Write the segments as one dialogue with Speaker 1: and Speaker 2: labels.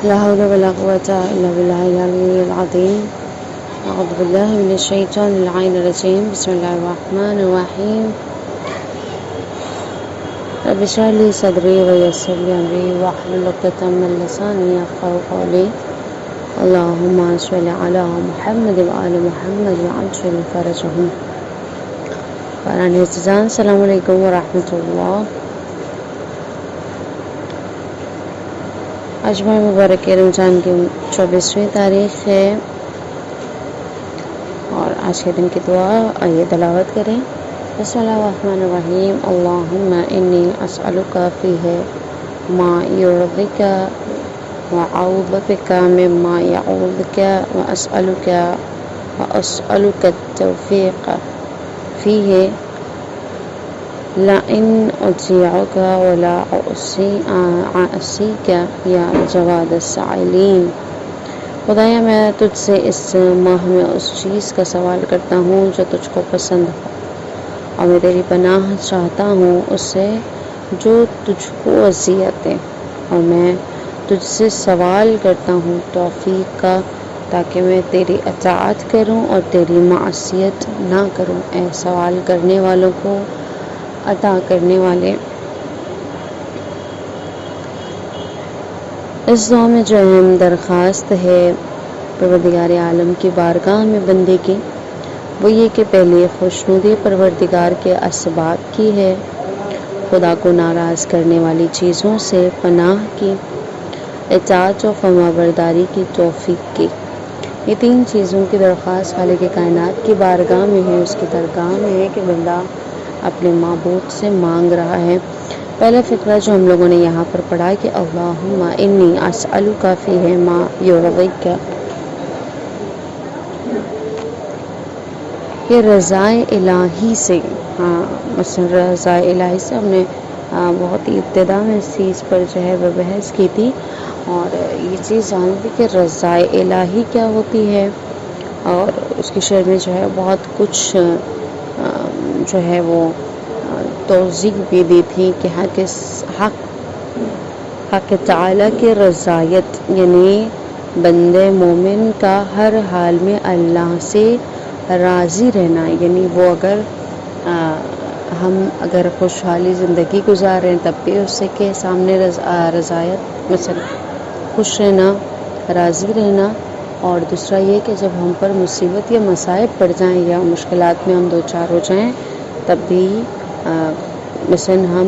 Speaker 1: لا حول ولا قوة إلا بالله العلي العظيم. أعوذ بالله من الشيطان اللعين الرجيم. بسم الله الرحمن الرحيم. رب اشرح لي صدري ويسر لي أمري واحلل عقدة من لساني يفقهوا قولي. اللهم صل على محمد وآل محمد وعجل فرجهم. فأنا الاعتزال. السلام علیکم ورحمۃ اللہ. آج ماہ مبارک رمضان کی 24ویں تاریخ ہے اور آج کے دن کی دعا آئیے تلاوت کریں. بسم اللہ الرحمن الرحیم. اللہم انی اسألک فیہ ما یرضیک وأعوذ بک مما یعوذک وأسألک التوفیق فیہ لئن أطیعک ولا أعصیک یا جواد السائلین. خدایا میں تجھ سے اس ماہ میں اس چیز کا سوال کرتا ہوں جو تجھ کو پسند ہو، اور میں تیری پناہ چاہتا ہوں اس سے جو تجھ کو اذیت دے، اور میں تجھ سے سوال کرتا ہوں توفیق کا تاکہ میں تیری اطاعت کروں اور تیری معصیت نہ کروں. اے سوال کرنے والوں کو عطا کرنے والے. اس دعا میں جو اہم درخواست ہے پروردگار عالم کی بارگاہ میں بندے کی، وہ یہ کہ پہلے خوشنودی پروردگار کے اسباب کی ہے، خدا کو ناراض کرنے والی چیزوں سے پناہ کی، اطاعت و فرمانبرداری کی توفیق کی. یہ تین چیزوں کی درخواست خالق کائنات کی بارگاہ میں ہے، اس کی درگاہ میں ہے کہ بندہ اپنے معبود سے مانگ رہا ہے. پہلا فقرہ جو ہم لوگوں نے یہاں پر پڑھا کہ اللہم انی اسألک فیہ ما یرضیک، یہ رضائے الہی سے، مثلا رضائے الہی سے ہم نے بہت ہی ابتدا میں اس چیز پر جو ہے وہ بحث کی تھی، اور یہ چیز جانیں تھی کہ رضائے الہی کیا ہوتی ہے، اور اس کی شرح میں جو ہے بہت کچھ جو ہے وہ توضیح بھی دی تھی کہ حق تعالیٰ کی رضایت یعنی بندے مومن کا ہر حال میں اللہ سے راضی رہنا، یعنی وہ ہم اگر خوشحالی زندگی گزار رہے ہیں تب بھی اس سے کے سامنے رضایت مثلا خوش رہنا، راضی رہنا. اور دوسرا یہ کہ جب ہم پر مصیبت یا مصائب پڑ جائیں یا مشکلات میں ہم دوچار ہو جائیں تب بھی مثلا ہم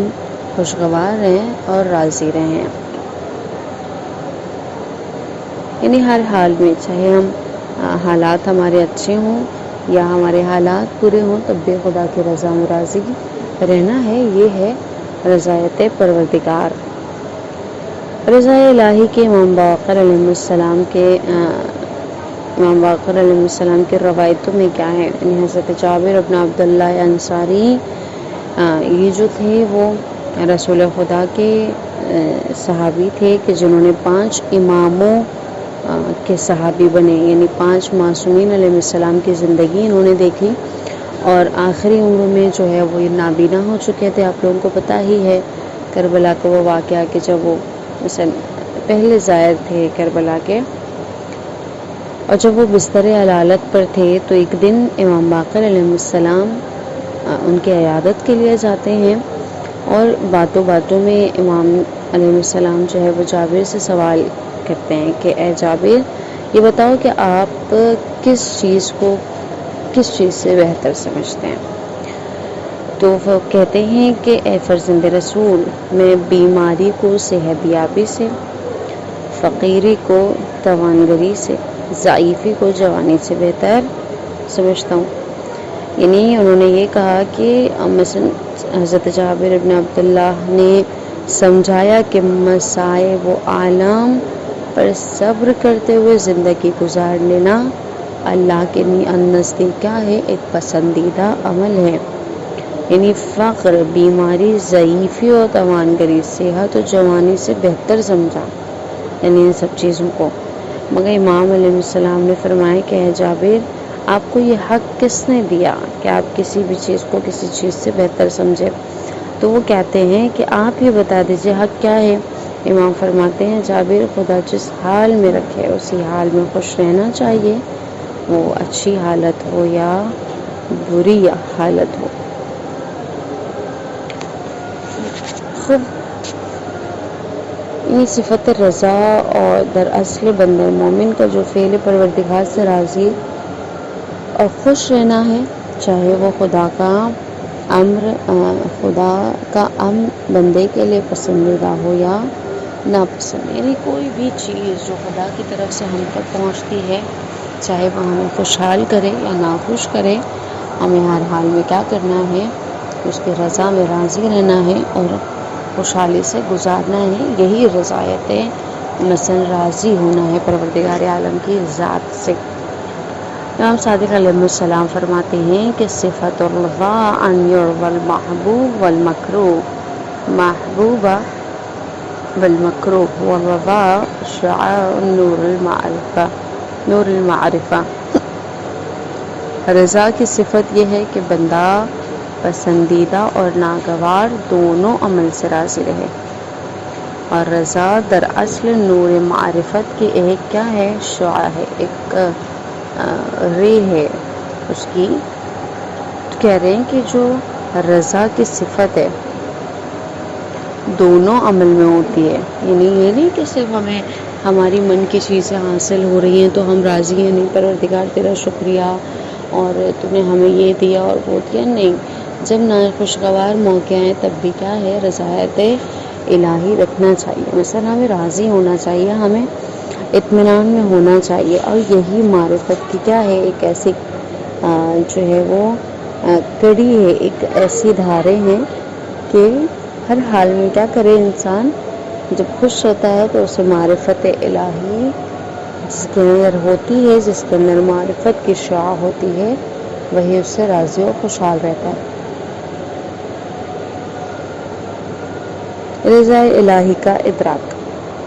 Speaker 1: خوشگوار رہیں اور راضی رہیں، یعنی ہر حال میں چاہے ہم حالات ہمارے اچھے ہوں یا ہمارے حالات برے ہوں تب بھی خدا کی رضا میں راضی رہنا ہے. یہ ہے رضایت پروردگار. رضا الہی کے امام باقر علیہ السلام کے روایتوں میں کیا ہے؟ حضرت جابر بن عبداللہ انصاری یہ جو تھے وہ رسول خدا کے صحابی تھے کہ جنہوں نے 5 اماموں کے صحابی بنے، یعنی 5 معصومین علیہ السلام کی زندگی انہوں نے دیکھی، اور آخری عمر میں جو ہے وہ نابینا ہو چکے تھے. آپ لوگوں کو پتہ ہی ہے کربلا کا وہ واقعہ کہ جب وہ مثلا پہلے زائر تھے کربلا کے، اور جب وہ بستر علالت پر تھے تو ایک دن امام باقر علیہ السلام ان کی عیادت کے لیے جاتے ہیں، اور باتوں باتوں میں امام علیہ السلام جو ہے وہ جابر سے سوال کرتے ہیں کہ اے جابر یہ بتاؤ کہ آپ کس چیز سے بہتر سمجھتے ہیں؟ تو وہ کہتے ہیں کہ اے فرزند رسول، میں بیماری کو صحت یابی سے، فقیری کو توانگری سے، ضعیفی کو جوانی سے بہتر سمجھتا ہوں. یعنی انہوں نے یہ کہا کہ مثلا حضرت جابر بن عبداللہ نے سمجھایا کہ مصائب و آلام پر صبر کرتے ہوئے زندگی گزار لینا اللہ کے نزدیک کیا ہے؟ ایک پسندیدہ عمل ہے. یعنی فقر، بیماری، ضعیفی اور توانگری، صحت و جوانی سے بہتر سمجھا، یعنی ان سب چیزوں کو. مگر امام علیہ السلام نے فرمایا کہ اے جابر آپ کو یہ حق کس نے دیا کہ آپ کسی بھی چیز کو کسی چیز سے بہتر سمجھے؟ تو وہ کہتے ہیں کہ آپ ہی بتا دیجئے حق کیا ہے. امام فرماتے ہیں جابر خدا جس حال میں رکھے اسی حال میں خوش رہنا چاہیے، وہ اچھی حالت ہو یا بری حالت ہو۔ خود یہ صفت رضا اور دراصل بندہ مومن کا جو فعل پروردگار سے راضی اور خوش رہنا ہے، چاہے وہ خدا کا امر بندے کے لیے پسندیدہ ہو یا ناپسند، یعنی کوئی بھی چیز جو خدا کی طرف سے ہم تک پہنچتی ہے، چاہے وہ ہمیں خوشحال کرے یا ناخوش کرے، ہمیں ہر حال میں کیا کرنا ہے، اس کی رضا میں راضی رہنا ہے اور خوشحالی سے گزارنا ہے۔ یہی رضایت ہے، مثلا راضی ہونا ہے پروردگار عالم کی ذات سے۔ امام صادق علیہ السلام فرماتے ہیں کہ صفت الرضا ان یرضی المحبوب والمکروہ محبوبہ والمکروہ والرضا شعاع نور المعرفہ۔ رضا کی صفت یہ ہے کہ بندہ پسندیدہ اور ناگوار دونوں عمل سے راضی رہے، اور رضا دراصل نور معرفت کی ایک کیا ہے، شعاع ہے، ایک رے ہے اس کی۔ کہہ رہے ہیں کہ جو رضا کی صفت ہے دونوں عمل میں ہوتی ہے، یعنی یہ نہیں کہ صرف ہمیں ہماری من کی چیزیں حاصل ہو رہی ہیں تو ہم راضی ہیں، نہیں پروردگار تیرا شکریہ اور تو نے ہمیں یہ دیا اور وہ دیا، نہیں، جب ناخوشگوار موقع ہیں تب بھی کیا ہے، رضایت الہی رکھنا چاہیے، مثلا ہمیں راضی ہونا چاہیے، ہمیں اطمینان میں ہونا چاہیے، اور یہی معرفت کی کیا ہے، ایک ایسی جو ہے وہ کڑی ہے، ایک ایسی دھارے ہیں کہ ہر حال میں کیا کرے انسان، جب خوش ہوتا ہے تو اسے معرفت الہی جس کے اندر ہوتی ہے، جس کے اندر معرفت کی شعاع ہوتی ہے، وہی اس سے راضی و خوشحال رہتا ہے۔ رضا الہی کا ادراک،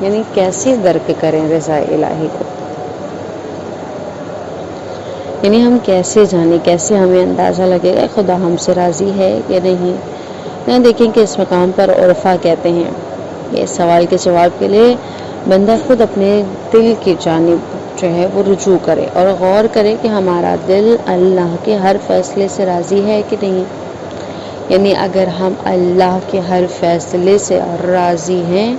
Speaker 1: یعنی کیسے درک کریں رضا الہی کو، یعنی ہم کیسے جانیں، کیسے ہمیں اندازہ لگے گا خدا ہم سے راضی ہے یا نہیں۔ یہاں دیکھیں کہ اس مقام پر عرفا کہتے ہیں کہ اس سوال کے جواب کے لیے بندہ خود اپنے دل کی جانب جو ہے وہ رجوع کرے اور غور کرے کہ ہمارا دل اللہ کے ہر فیصلے سے راضی ہے کہ نہیں، یعنی اگر ہم اللہ کے ہر فیصلے سے راضی ہیں،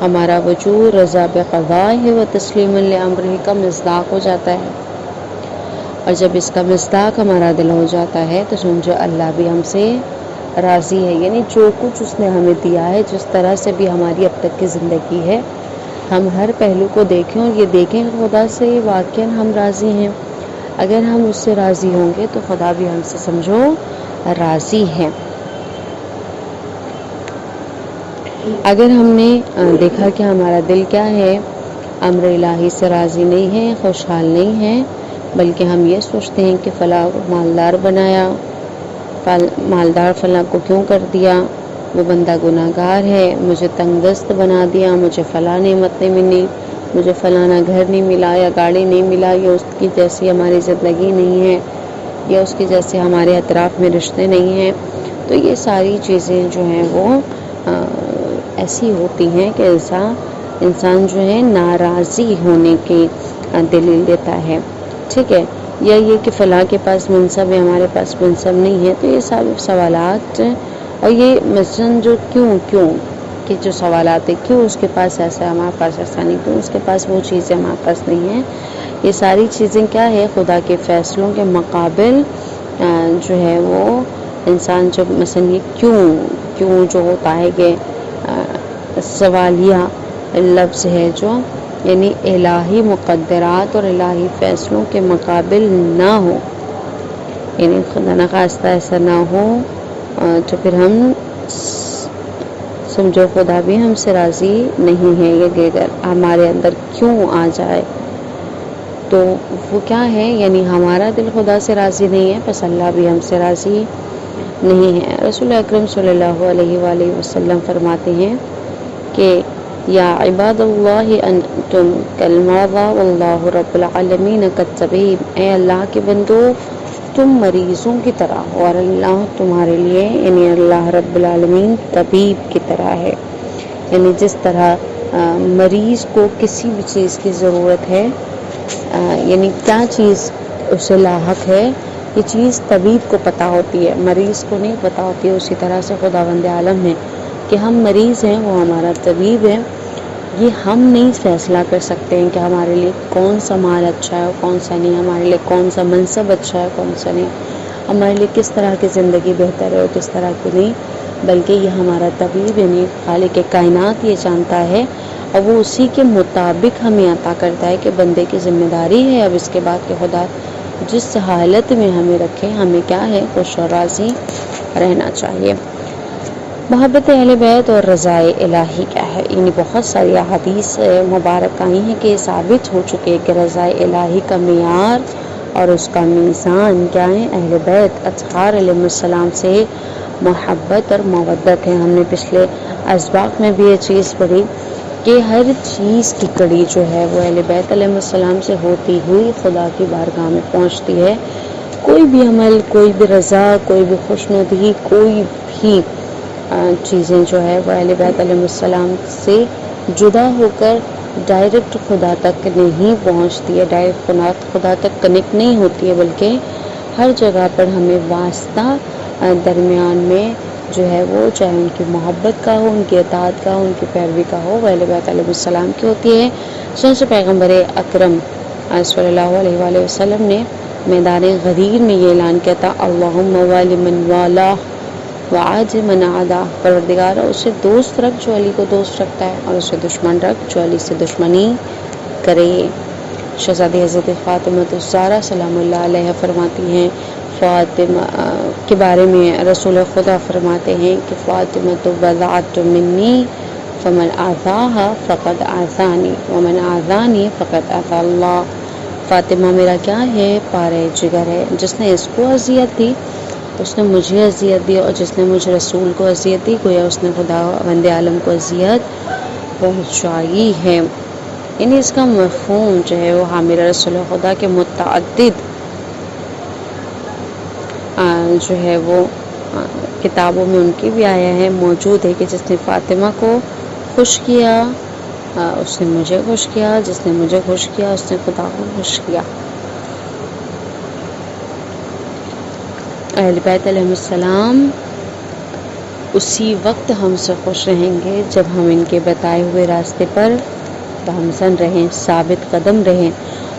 Speaker 1: ہمارا وجود رضا بقضائہ و تسلیم لامرہ کا مصداق ہو جاتا ہے، اور جب اس کا مصداق ہمارا دل ہو جاتا ہے تو سمجھو اللہ بھی ہم سے راضی ہے، یعنی جو کچھ اس نے ہمیں دیا ہے، جس طرح سے بھی ہماری اب تک کی زندگی ہے، ہم ہر پہلو کو دیکھیں اور یہ دیکھیں کہ خدا سے واقعاً ہم راضی ہیں۔ اگر ہم اس سے راضی ہوں گے تو خدا بھی ہم سے سمجھو راضی ہے۔ اگر ہم نے دیکھا کہ ہمارا دل کیا ہے، امر الہی سے راضی نہیں ہے، خوشحال نہیں ہے، بلکہ ہم یہ سوچتے ہیں کہ فلاں مالدار بنایا، مالدار فلاں کو کیوں کر دیا، وہ بندہ گناہ گار ہے، مجھے تنگ دست بنا دیا، مجھے فلاں نعمت نہیں ملی، مجھے فلانا گھر نہیں ملا یا گاڑی نہیں ملا، یا اس کی جیسی ہماری زندگی نہیں ہے، یا اس کی جیسے ہمارے اطراف میں رشتے نہیں ہیں۔ تو یہ ساری چیزیں جو ہیں وہ ایسی ہوتی ہیں کہ انسان جو ہے ناراضی ہونے کی دلیل دیتا ہے، ٹھیک ہے، یا یہ کہ فلاں کے پاس منصب ہے، ہمارے پاس منصب نہیں ہے۔ تو یہ سب سوالات، اور یہ مثلاً جو کیوں کہ جو سوالات ہیں، کیوں اس کے پاس ایسا ہے ہمارے پاس ایسا نہیں، کیوں اس کے پاس وہ چیزیں ہمارے پاس نہیں ہیں، یہ ساری چیزیں کیا ہے، خدا کے فیصلوں کے مقابل جو ہے وہ انسان جب مثلاً یہ کیوں جو ہوتا ہے کہ سوالیہ لفظ ہے جو، یعنی الہی مقدرات اور الہی فیصلوں کے مقابل نہ ہو، یعنی خدا نخواستہ ایسا نہ ہو تو پھر ہم سمجھو خدا بھی ہم سے راضی نہیں ہے، یہ اگر ہمارے اندر کیوں آ جائے تو وہ کیا ہے، یعنی ہمارا دل خدا سے راضی نہیں ہے، بس اللہ بھی ہم سے راضی نہیں ہے۔ رسول اکرم صلی اللہ علیہ وآلہ وسلم فرماتے ہیں کہ یا عباد اللہ انتم کالمرضى واللہ رب العالمین کالطبیب، اے اللہ کے بندو تم مریضوں کی طرح ہو اور اللہ تمہارے لیے، یعنی اللہ رب العالمین طبیب کی طرح ہے، یعنی جس طرح مریض کو کسی بھی چیز کی ضرورت ہے، یعنی کیا چیز اسے لاحق ہے، یہ چیز طبیب کو پتہ ہوتی ہے، مریض کو نہیں پتہ ہوتی ہے۔ اسی طرح سے خداوند عالم ہے کہ ہم مریض ہیں، وہ ہمارا طبیب ہے، یہ ہم نہیں فیصلہ کر سکتے ہیں کہ ہمارے لیے کون سا مال اچھا ہے اور کون سا نہیں، ہمارے لیے کون سا منصب اچھا ہے کون سا نہیں، ہمارے لیے کس طرح کی زندگی بہتر ہے اور کس طرح کی نہیں، بلکہ یہ ہمارا طبیب یعنی خالق کائنات یہ جانتا ہے، اور وہ اسی کے مطابق ہمیں عطا کرتا ہے کہ بندے کی ذمہ داری ہے اب اس کے بعد کہ خدا جس حالت میں ہمیں رکھے، ہمیں کیا ہے خوش و راضی رہنا چاہیے۔ محبت اہل بیت اور رضائے الہی کیا ہے؟ یعنی بہت ساری احادیث مبارک آئی ہیں کہ یہ ثابت ہو چکے کہ رضائے الہی کا معیار اور اس کا میزان کیا ہے؟ اہل بیت اطہار علیہ السلام سے محبت اور مودت ہے۔ ہم نے پچھلے اسباق میں بھی یہ چیز پڑھی کہ ہر چیز کی کڑی جو ہے وہ اہل بیت علیہ السلام سے ہوتی ہوئی خدا کی بارگاہ میں پہنچتی ہے۔ کوئی بھی عمل، کوئی بھی رضا، کوئی بھی خوشنودی، کوئی بھی چیزیں جو ہے وہ اہل بیت علیہ السلام سے جدا ہو کر ڈائریکٹ خدا تک نہیں پہنچتی ہے، ڈائریکٹ خدا تک کنیکٹ نہیں ہوتی ہے، بلکہ ہر جگہ پر ہمیں واسطہ درمیان میں جو ہے وہ چاہے ان کی محبت کا ہو، ان کی اطاعت کا ہو، ان کی پیروی کا ہو، وہ اہل بیت علیہ السلام کی ہوتی ہے۔ چنانچہ پیغمبر اکرم صلی اللہ علیہ وآلہ وسلم نے میدان غدیر میں یہ اعلان کیا تھا، اللہم والی من والا وعاد من عادا، پروردگار اسے دوست رکھ جو علی کو دوست رکھتا ہے، اور اسے دشمن رکھ جو علی سے دشمنی کرے۔ شہزادی حضرت فاطمہ الزہرا سلام اللہ علیہ فرماتی ہیں فاطمہ کے بارے میں، رسول خدا فرماتے ہیں کہ فاطمہ تو بضعۃ منی فمن آذاها فقد آذانی ومن آذانی فقد آذى اللہ۔ فاطمہ میرا کیا ہے؟ پارہ جگر ہے، جس نے اس کو اذیت دی اس نے مجھے اذیت دی، اور جس نے مجھے رسول کو اذیت دی گویا اس نے خدا وند عالم کو اذیت پہنچائی ہے۔ یعنی اس کا مفہوم جو ہے وہ حامل رسول خدا کے متعدد جو ہے وہ کتابوں میں ان کی بھی آیا ہے، موجود ہے کہ جس نے فاطمہ کو خوش کیا اس نے مجھے خوش کیا، جس نے مجھے خوش کیا اس نے خدا کو خوش کیا۔ اہل بیت علیہ السلام اسی وقت ہم سے خوش رہیں گے جب ہم ان کے بتائے ہوئے راستے پر گامزن رہیں، ثابت قدم رہیں،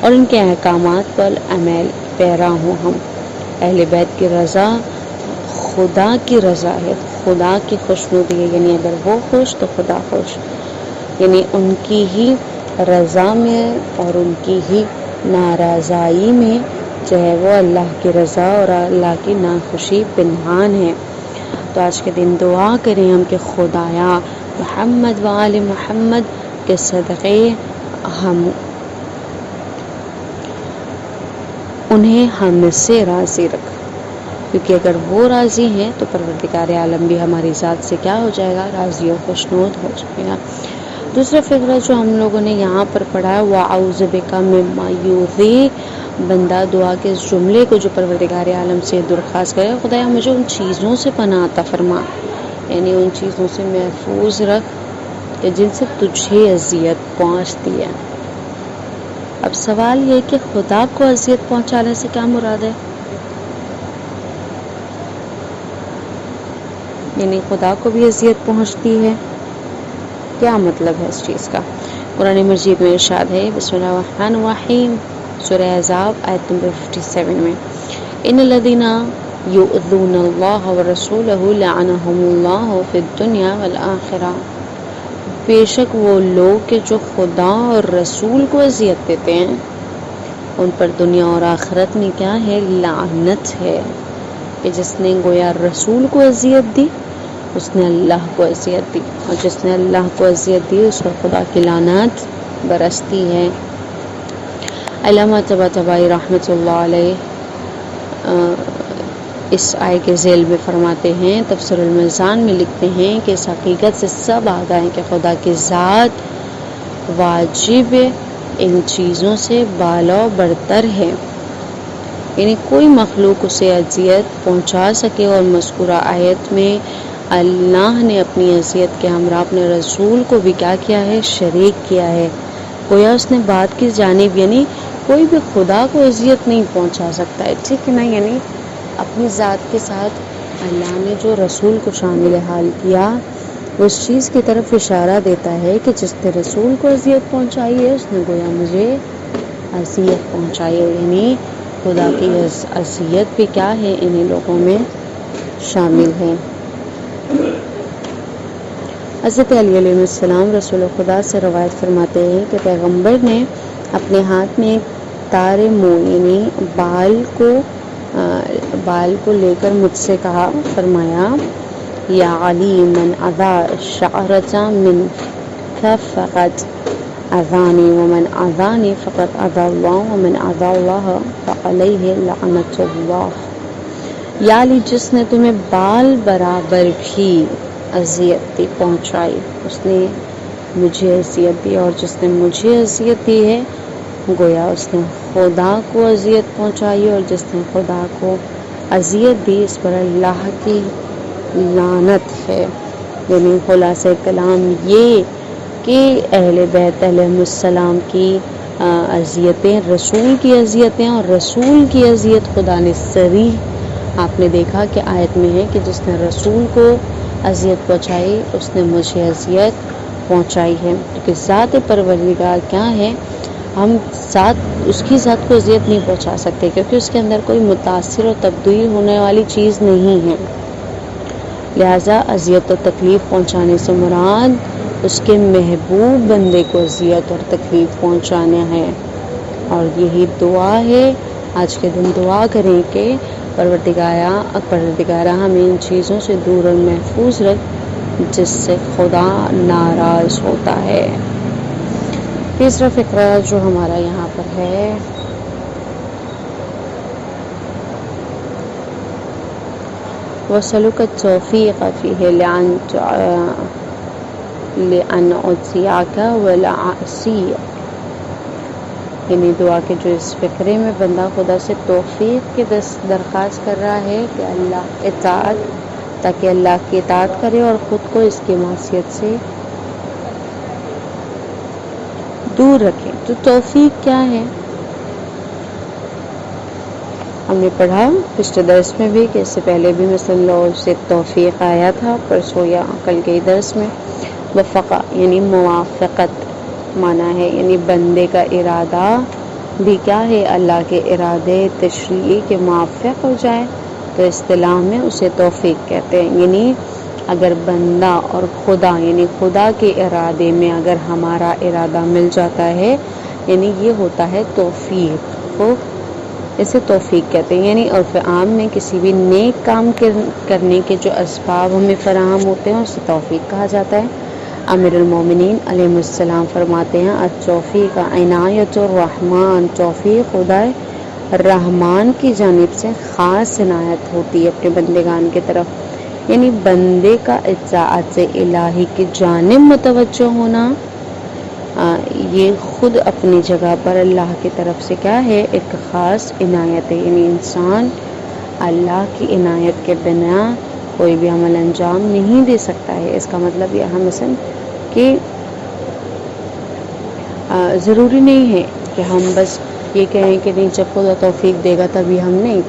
Speaker 1: اور ان کے احکامات پر عمل پیرا ہوں۔ ہم اہل بیت کی رضا خدا کی رضا ہے، خدا کی خوشنودی ہے، یعنی اگر وہ خوش تو خدا خوش، یعنی ان کی ہی رضا میں اور ان کی ہی ناراضائی میں جو ہے وہ اللہ کی رضا اور اللہ کی ناخوشی پنہان ہے۔ تو آج کے دن دعا کریں ہم کہ خدایا محمد و آل محمد کے صدقے ہم انہیں ہم سے راضی رکھ، کیونکہ اگر وہ راضی ہیں تو پروردگار عالم بھی ہماری ذات سے کیا ہو جائے گا؟ راضی و خوشنود ہو جائے گا۔ دوسرا فقرہ جو ہم لوگوں نے یہاں پر پڑھا ہے وَأَعُوذُ بِكَ مِمَّا يُؤْذِي، بندہ دعا کے اس جملے کو جو پروردگار عالم سے درخواست کرے، خدایا مجھے ان چیزوں سے پناہ عطا فرما، یعنی ان چیزوں سے محفوظ رکھ کہ جن سے تجھے اذیت پہنچتی ہے۔ اب سوال یہ کہ خدا کو اذیت پہنچانے سے کیا مراد ہے؟ یعنی خدا کو بھی اذیت پہنچتی ہے، کیا مطلب ہے اس چیز کا؟ قرآن مجید میں ارشاد ہے بسم اللہ الرحمن الرحیم، سورہ احزاب آیت نمبر 57 میں، ان الذین یؤذون اللہ ورسولہ لعنہم اللہ فی الدنیا والآخرہ، بے شک وہ لوگ کہ جو خدا اور رسول کو اذیت دیتے ہیں ان پر دنیا اور آخرت میں کیا ہے؟ لعنت ہے۔ کہ جس نے گویا رسول کو اذیت دی اس نے اللہ کو اذیت دی، اور جس نے اللہ کو اذیت دی اس پر خدا کی لعنت برستی ہے۔ علامہ طباطبائی رحمۃ اللہ علیہ اس آیے کے ذیل میں فرماتے ہیں، تفسیر المیزان میں لکھتے ہیں کہ اس حقیقت سے سب آگاہ ہیں کہ خدا کی ذات واجب ان چیزوں سے بالا و برتر ہے، یعنی کوئی مخلوق اسے اذیت پہنچا سکے، اور مذکورہ آیت میں اللہ نے اپنی اذیت کے ہمراہ اپنے رسول کو بھی کیا کیا ہے؟ شریک کیا ہے۔ گویا اس نے بات کی جانب، یعنی کوئی بھی خدا کو اذیت نہیں پہنچا سکتا ہے، ٹھیک ہے نا؟ یعنی اپنی ذات کے ساتھ اللہ نے جو رسول کو شامل حال کیا، اس چیز کی طرف اشارہ دیتا ہے کہ جس نے رسول کو اذیت پہنچائی ہے اس نے گویا مجھے اذیت پہنچائی ہے، یعنی خدا کی اذیت بھی کیا ہے؟ انہیں لوگوں میں شامل ہے۔ حضرت علی علیہ السلام رسول خدا سے روایت فرماتے ہیں کہ پیغمبر نے اپنے ہاتھ میں ایک تار منہ یعنی بال کو لے کر مجھ سے کہا، فرمایا یا علی من اذا شعرۃ منک فقد اذانی ومن اذانی فقد اذى اللہ ومن اذى اللہ فعلیہ لعنۃ اللہ۔ یا علی، جس نے تمہیں بال برابر بھی اذیت پہنچائی اس نے مجھے اذیت دی، اور جس نے مجھے اذیت دی ہے گویا اس نے خدا کو اذیت پہنچائی، اور جس نے خدا کو اذیت دی اس پر اللہ کی لعنت ہے۔ یعنی خلاصہ کلام یہ کہ اہل بیت علیہ السلام کی اذیتیں رسول کی اذیتیں، اور رسول کی اذیت خدا نے صریح آپ نے دیکھا کہ آیت میں ہے کہ جس نے رسول کو اذیت پہنچائی اس نے مجھے اذیت پہنچائی ہے، کیونکہ ذات پروردگار کیا ہے؟ ہم اس کی ذات کو اذیت نہیں پہنچا سکتے کیونکہ اس کے اندر کوئی متاثر اور تبدیل ہونے والی چیز نہیں ہے، لہٰذا اذیت و تکلیف پہنچانے سے مراد اس کے محبوب بندے کو اذیت اور تکلیف پہنچانا ہے۔ اور یہی دعا ہے، آج کے دن دعا کریں کہ پروردگارہ ہمیں ان چیزوں سے دور اور محفوظ رکھ جس سے خدا ناراض ہوتا ہے۔ تیسرا فقرہ جو ہمارا یہاں پر ہے، وَسَلُكَ التَّوْفِيقَ فِيهِ لِأَنْ أُطِيعَكَ وَلَا أَعْصِيَكَ۔ یعنی دعا کے جو اس فقرے میں بندہ خدا سے توفیق کی درخواست کر رہا ہے کہ اللہ اطاعت، تاکہ اللہ کی اطاعت کرے اور خود کو اس کی معصیت سے دور رکھے۔ تو توفیق کیا ہے؟ ہم نے پڑھا پچھلے درس میں بھی کہ اس سے پہلے بھی مثلا سے توفیق آیا تھا، پرسوں یا کل کے درس میں وفقہ یعنی موافقت مانا ہے، یعنی بندے کا ارادہ بھی کیا ہے؟ اللہ کے ارادے تشریعی کے موافق ہو جائے تو اصطلاح میں اسے توفیق کہتے ہیں۔ یعنی اگر بندہ اور خدا یعنی خدا کے ارادے میں اگر ہمارا ارادہ مل جاتا ہے یعنی یہ ہوتا ہے توفیق، کو اسے توفیق کہتے ہیں۔ یعنی عرف عام میں کسی بھی نیک کام کرنے کے جو اسباب ہمیں فراہم ہوتے ہیں اسے توفیق کہا جاتا ہے۔ امیر المومنین علیہ السلام فرماتے ہیں التوفیق عنایت الرحمن، توفیق خدا رحمان کی جانب سے خاص عنایت ہوتی ہے اپنے بندگان کی طرف، یعنی بندے کا اطاعت الہی کی جانب متوجہ ہونا یہ خود اپنی جگہ پر اللہ کی طرف سے کیا ہے؟ ایک خاص عنایت ہے۔ یعنی انسان اللہ کی عنایت کے بنا کوئی بھی عمل انجام نہیں دے سکتا ہے۔ اس کا مطلب یہ مثلا کہ ضروری نہیں ہے کہ ہم بس یہ کہیں کہ نہیں جب خدا توفیق دے گا تبھی ہم نہیں،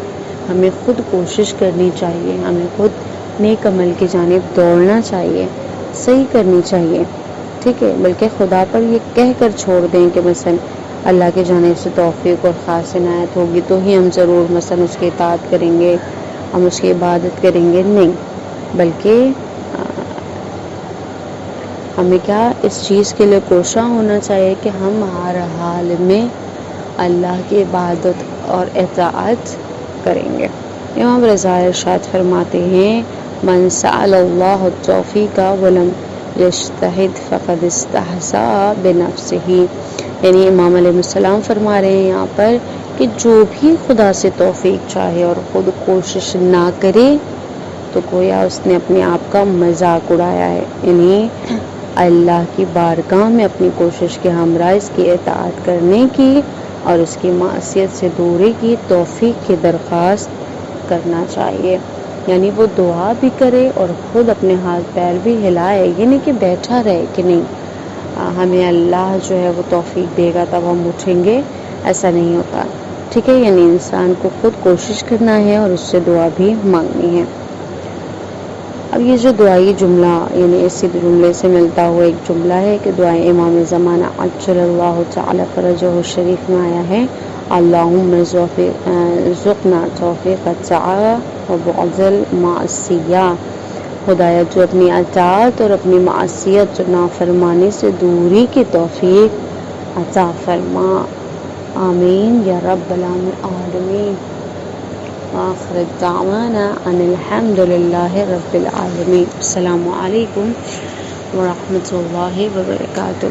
Speaker 1: ہمیں خود کوشش کرنی چاہیے، ہمیں خود نیک عمل کی جانب دوڑنا چاہیے، صحیح کرنی چاہیے، ٹھیک ہے؟ بلکہ خدا پر یہ کہہ کر چھوڑ دیں کہ مثلا اللہ کی جانب سے توفیق اور خاص عنایت ہوگی تو ہی ہم ضرور مثلا اس کی اطاعت کریں گے، ہم اس کی عبادت کریں گے، نہیں، بلکہ ہمیں کیا اس چیز کے لیے کوشاں ہونا چاہیے کہ ہم ہر حال میں اللہ کی عبادت اور اطاعت کریں گے۔ امام رضا ارشاد فرماتے ہیں من سأل اللہ التوفیق ولم یجتہد فقد استحسا بنفسہ، یعنی امام علیہ السلام فرما رہے ہیں یہاں پر کہ جو بھی خدا سے توفیق چاہے اور خود کوشش نہ کرے تو گویا اس نے اپنے آپ کا مذاق اڑایا ہے، یعنی اللہ کی بارگاہ میں اپنی کوشش کے ہمراہ اس کی اطاعت کرنے کی اور اس کی معصیت سے دوری کی توفیق کی درخواست کرنا چاہیے۔ یعنی وہ دعا بھی کرے اور خود اپنے ہاتھ پیر بھی ہلائے، یہ نہیں کہ بیٹھا رہے کہ نہیں ہمیں اللہ جو ہے وہ توفیق دے گا تب ہم اٹھیں گے، ایسا نہیں ہوتا، ٹھیک ہے؟ یعنی انسان کو خود کوشش کرنا ہے اور اس سے دعا بھی مانگنی ہے۔ اب یہ جو دعائی جملہ یعنی اسی جملے سے ملتا ہوا ایک جملہ ہے کہ دعائے امام زمانہ عجل اللہ تعالی فرجہ شریف میں آیا ہے، اللہم ذقنا توفیق الطاعہ وبعد المعصیہ، خدایا تو اپنی اطاعت اور اپنی معصیت اور نافرمانی سے دوری کی توفیق عطا فرما، آمین یا رب العالمین۔ آخر دعوانا ان الحمد للہ رب العالمین۔ السلام علیکم ورحمۃ اللہ وبرکاتہ۔